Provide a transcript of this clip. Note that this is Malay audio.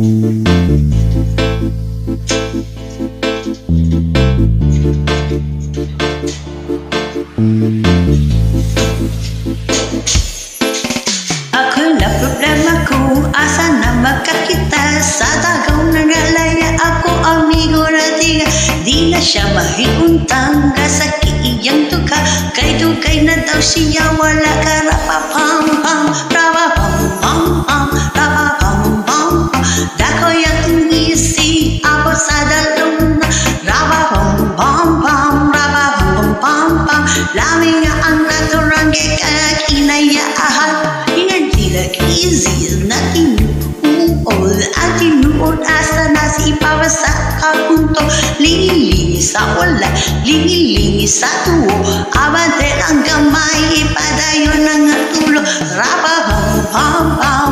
Akulah problemaku, asa namakan kita. Sadagau nagalaya aku amigo ratiga. Di na siya mahiguntang kasakit iyang tuka. Kay dugay na daw siya wala ka rapapam-pam, rapapam-pam-pam, rapapam-pam-pam. Dako yung isi ako sa dalong na rapapam-pam-pam, rapapam-pam-pam. Laming nga ang naturangge kaya kinayaan. Easy natin uol at tinuod asa na si para sa kapunto. Lingi-lingi sa wala, lingi-lingi sa tuwo. Abante ang gamay, ipadayon ang tulo. Rapapam-pam-pam.